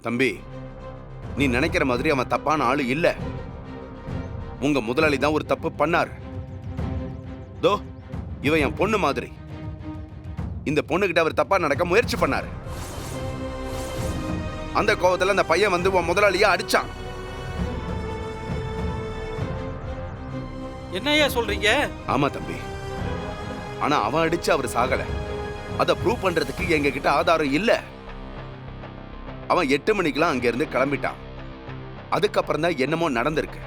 தம்பி, நீ நினைக்கிற மாதிரி அவன் தப்பான ஆளு இல்ல. உங்க முதலாளி தான் ஒரு தப்பு பண்ணாரு. தோ இவன் என் பொண்ணு மாதிரி. இந்த பொண்ணுகிட்ட அவர் தப்பா நடக்க முயற்சி பண்ணாரு. அந்த கோவத்துல அந்த பையன் வந்து உன் முதலாளியா அடிச்சான். என்னையா சொல்றீங்க? ஆமா தம்பி, ஆனா அவன் அடிச்சு அவர் சாகல. அதை ப்ரூவ் பண்றதுக்கு எங்க கிட்ட ஆதாரம் இல்ல. அவன் 8 மணிக்கெல்லாம் அங்க இருந்து கிளம்பிட்டான். அதுக்கப்புறம் தான் என்னமோ நடந்திருக்கு.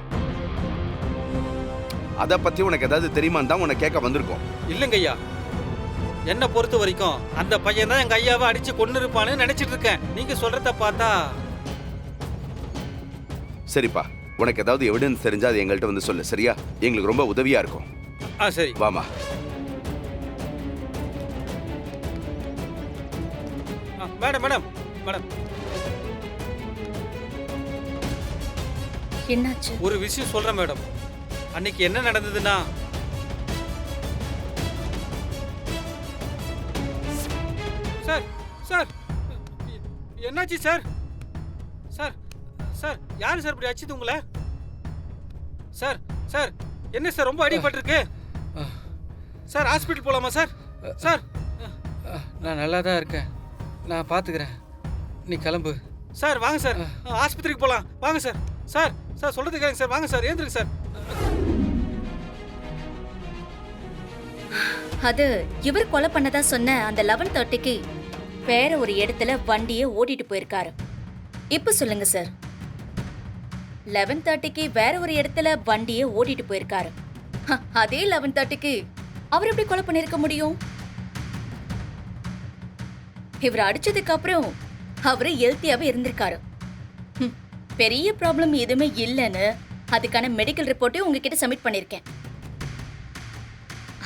அத பத்தி உனக்கு ஏதாவது தெரியுமான்னு தான் உன்னை கேட்க வந்திருக்கோம். இல்லங்க ஐயா, என்ன பொறுத்த வரைக்கும் அந்த பையன் தான் எங்க ஐயாவை அடிச்சு கொண்டு இருப்பான்னு நினைச்சிட்டு இருக்கேன். நீங்க சொல்றத பார்த்தா. சரிப்பா, உனக்கு ஏதாவது எவிடன்ஸ் தெரிஞ்சா அது எங்கள்கிட்ட வந்து சொல்லு, சரியா? எங்களுக்கு ரொம்ப உதவியா இருக்கும். சரி வாமா. மேடம் மேடம் மேடம், என்னாச்சு? ஒரு விஷயம் சொல்றேன் மேடம். அன்னைக்கு என்ன நடந்ததுன்னா, சார் சார் என்னாச்சு சார்? சார் சார் யாரு சார் இப்படி அடிச்சது உங்களை? சார் சார் என்ன சார் ரொம்ப அடிபட்டிருக்கு? சார் ஹாஸ்பிட்டல் போலாமா சார்? சார் நான் நல்லா தான் இருக்கேன், நான் பார்த்துக்கிறேன், நீ கிளம்பு. சார் வாங்க சார், ஆஸ்பத்திரிக்கு போகலாம் வாங்க சார். சார் சார் சொல்றது கேளுங்க சார், வாங்க சார், ஏந்திருக்கு சார். அது இவர் கொலை பண்ணதா சொன்ன அந்த 11:30க்கு வேற ஒரு இடத்துல வண்டியை ஓட்டிட்டு போயிருக்காரு. இப்ப சொல்லுங்க சார், 11:30க்கு வேற ஒரு இடத்துல வண்டியை ஓட்டிட்டு போயிருக்காரு. அதே 11:30க்கு அவர் எப்படி கொலை பண்ணிருக்க முடியும்? இவர் அடிச்சதுக்கு அப்புறம் அவரு ஹெல்த்தியாவே இருந்திருக்காரு. பெரிய ப்ராப்ளம் எதுவுமே இல்லைன்னு அதுக்கான மெடிக்கல் ரிப்போர்ட்டையும் உங்ககிட்ட சப்மிட் பண்ணிருக்கேன்.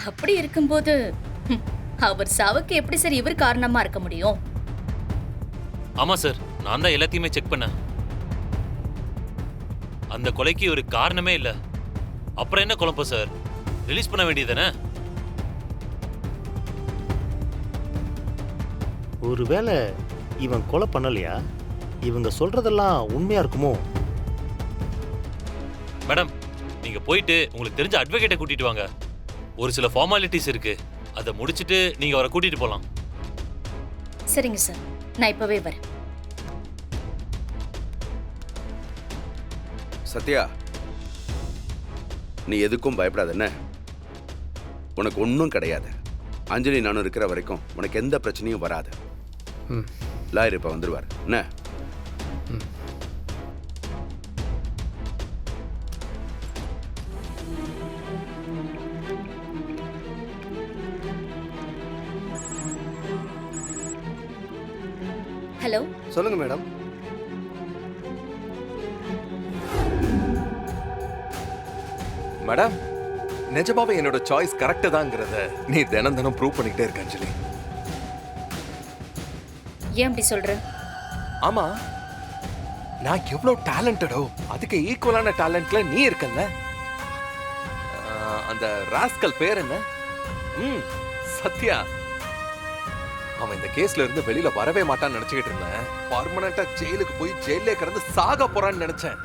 அப்படி இருக்கும்போது அவர் சாவுக்கு எப்படி சார் இவர் காரணமா இருக்க முடியும்? ஆமா சார், நான் தான் எல்லாத்தையுமே செக் பண்ணேன். அந்த கொலைக்கு ஒரு காரணமே இல்ல. அப்புறம் என்ன குழப்பம் சார்? ரிலீஸ் பண்ண வேண்டியதானே? ஒருவேளை இவன் கொலை பண்ணலையா? இவங்க சொல்றதெல்லாம் உண்மையா இருக்குமோ? மேடம், நீங்க போயிட்டு உங்களுக்கு தெரிஞ்ச அட்வொகேட்டை கூட்டிட்டு வாங்க. ஒரு சில ஃபார்மாலிட்டிஸ் இருக்கு, அதை முடிச்சிட்டு நீங்க அவரை கூட்டிட்டு போலாம். சரிங்க சார், நான் இப்பவே வரேன். சத்யா, நீ எதுக்கும் பயப்படாத. என்ன, உனக்கு ஒன்றும் கிடையாது. அஞ்சலி நானும் இருக்கிற வரைக்கும் உனக்கு எந்த பிரச்சனையும் வராது. லாயர் இப்ப வந்துருவார். என்ன? ஹலோ, சொல்லுங்க மேடம். மேடம், நிஜமாவே என்னோட சாய்ஸ் கரெக்ட் தாங்கிறத நீ தினம் தினம் ப்ரூவ் பண்ணிக்கிட்டே இருக்க அஞ்சலி. ஏன் அப்படி சொல்ற? ஆமா, நான் எவ்வளவு டேலண்டடோ அதுக்கு ஈக்குவலான டேலண்ட்ல நீ இருக்கல்ல. அந்த ராஸ்கல் பேர் என்ன? சத்யா. அவன் இந்த கேஸ்ல இருந்து வெளியில வரவே மாட்டான்னு நினைச்சுக்கிட்டு இருந்தேன். பர்மனண்டா ஜெயிலுக்கு போய் ஜெயிலே கிடந்து சாக போறான்னு நினைச்சேன்.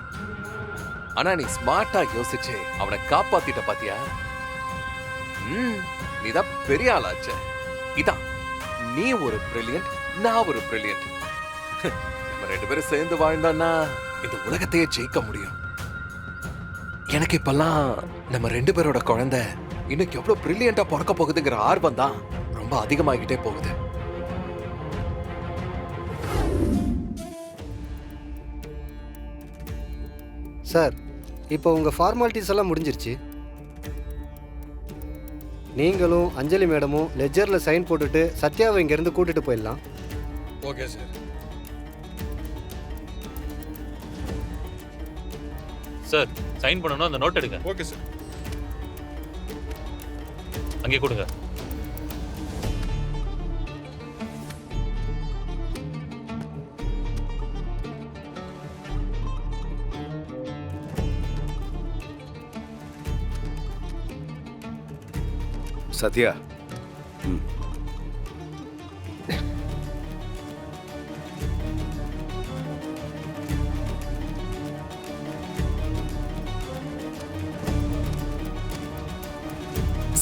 ஆனா நீ ஸ்மார்ட்டா யோசிச்சு அவனை காப்பாத்திட்ட பாத்தியா? நீதான் பெரிய ஆளாச்சே. இதான், நீ ஒரு பிரில்லியன்ட், நான் ஒரு பிரில்லியன்ட். நம்ம 2 பேரும் சேர்ந்து வாழ்ந்தோம்னா இந்த உலகத்தையே ஜெயிக்க முடியும். எனக்கு இப்பெல்லாம் நம்ம 2 பேரோட குழந்தை இன்னைக்கு எவ்வளவு பிரில்லியண்டா பிறக்க போகுதுங்கிற ஆர்வம் தான் ரொம்ப அதிகமாகிட்டே போகுது. சார், இப்போ உங்கள் ஃபார்மாலிட்டிஸ் எல்லாம் முடிஞ்சிருச்சு. நீங்களும் அஞ்சலி மேடமும் லெஜரில் சைன் போட்டுட்டு சத்யாவை இங்கேருந்து கூட்டிட்டு போயிடலாம். Okay sir. சார், சைன் பண்ணனும், அந்த நோட் எடுங்க. Okay sir. அங்கே கொடுங்க. சத்யா,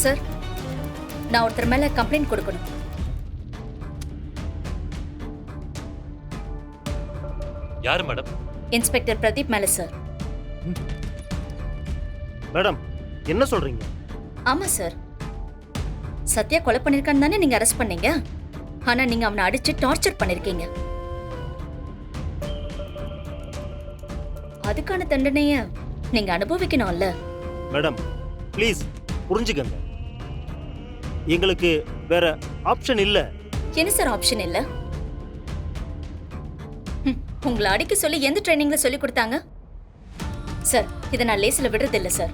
சார், நான் ஒருத்தர் மேல கம்ப்ளைண்ட் கொடுக்கணும். யாரு மேடம்? இன்ஸ்பெக்டர் பிரதீப் மேல சார். மேடம் என்ன சொல்றீங்க? ஆமா சார். சத்யா கொலை பண்ணிருக்கான்னு தானே நீங்க அரெஸ்ட் பண்ணீங்க. ஆனா நீங்க அவனை அடிச்சு டார்ச்சர் பண்ணிருக்கீங்க. அதுக்கான தண்டனைய நீங்க அனுபவிக்கணும்ல. மேடம் ப்ளீஸ் புரிஞ்சுக்கங்க, எங்களுக்கு வேற ஆப்ஷன் இல்ல. என்ன சார் ஆப்ஷன் இல்ல? உங்களை அடிக்க சொல்லி எந்த ட்ரைனிங்ல சொல்லி கொடுத்தாங்க சார்? இதை நான் லேசில விடுறது இல்ல சார்.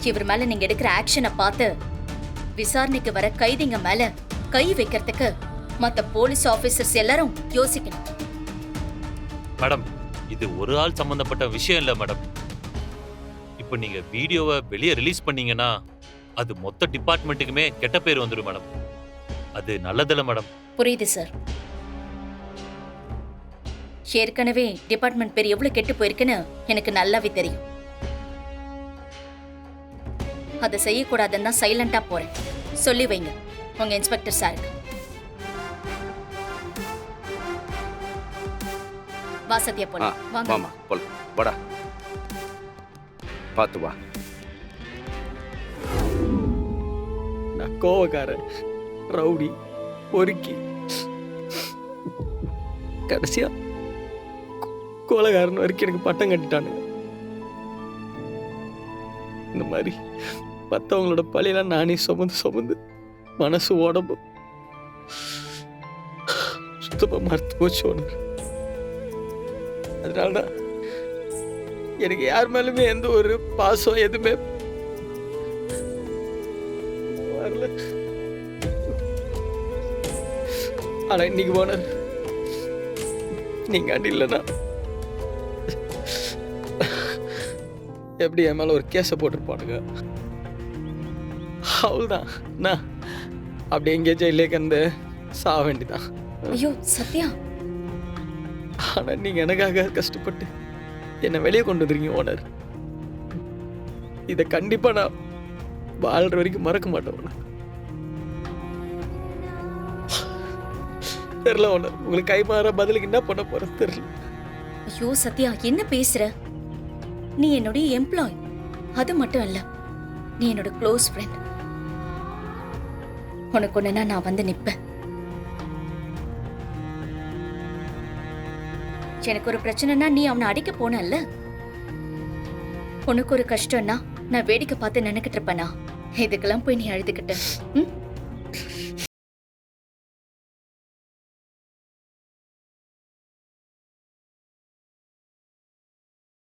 இவர் மேல நீங்க எடுக்கிற ஆக்ஷனை பார்த்து விசாரணைக்கு வர கைதிங்க மேல கை வைக்கிறதுக்கு மத்த போலீஸ் ஆபீசர்ஸ் எல்லாரும் யோசிக்கணும். மேடம், இது ஒரு ஆள் சம்பந்தப்பட்ட விஷயம் இல்ல மேடம். இப்போ நீங்க வீடியோவை வெளியே ரிலீஸ் பண்ணீங்கன்னா அது மொத்த டிபார்ட்மெண்ட்டுக்குமே கெட்ட பேர் வந்துடும் மேடம். அது நல்லதில்ல மேடம். புரியுது சார். ஏற்கனவே டிபார்ட்மெண்ட் பேர் எவ்வளவு கெட்டு போயிருக்குன்னு எனக்கு நல்லாவே தெரியும். அதை செய்யக்கூடாதுன்னு தான் சைலண்டா போறேன். சொல்லி வைங்க உங்க இன்ஸ்பெக்டர் சாருக்கு. வா சத்யா ஆ, போலாம். வாங்க. வாமா போலாம். வாடா, பார்த்து வா. நான் கோவக்காரன், ரவுடி, பொறுக்கி, கடைசியா கோலகாரன் வரைக்கும் எனக்கு பட்டம் கட்டிட்டானுங்க. இந்த மாதிரி மற்றவங்களோட பழியெல்லாம் நானே சுமந்து மனசு உடம்பு சுத்தமாக மறுத்து போச்சு ஓனர். அதனாலதான் எனக்கு யார் மேலுமே எந்த ஒரு பாசம் எதுவுமே வரல. ஆனா இன்னைக்கு ஓனர் நீங்க அண்டி இல்லைன்னா எப்படி என் மேல ஒரு கேஸை போட்டிருப்பானுங்க. அவ்வளோதான், நான் அப்படி எங்கேயா ஜெயிலே கந்து சாக வேண்டிதான். ஐயோ சத்யா, ஆனா நீங்க எனக்காக கஷ்டப்பட்டு என்னை வெளியே கொண்டு வந்துருக்கீங்க ஓனர். இதை கண்டிப்பா நான் வாழ்ற வரைக்கும் மறக்க மாட்டேன் ஓனர். தெரியல ஓனர், உங்களுக்கு கை மாற பதிலுக்கு என்ன பண்ண போற தெரியல. ஐயோ சத்யா, என்ன பேசுற? நீ என்னுடைய எம்ப்ளாய். அது மட்டும் இல்ல, நீ என்னோட க்ளோஸ் ஃப்ரெண்ட். உனக்கு ஒண்ணுனா நான் வந்து நிப்பேன். எனக்கு ஒரு பிரச்சனைனா நீ அவனை அடிக்க போனல்ல. உனக்கு ஒரு கஷ்டம்னா நான் வேடிக்கை பார்த்து நினைக்கிட்டு இருப்பேனா? இதுக்கெல்லாம் போய் நீ அழுதுகிட்ட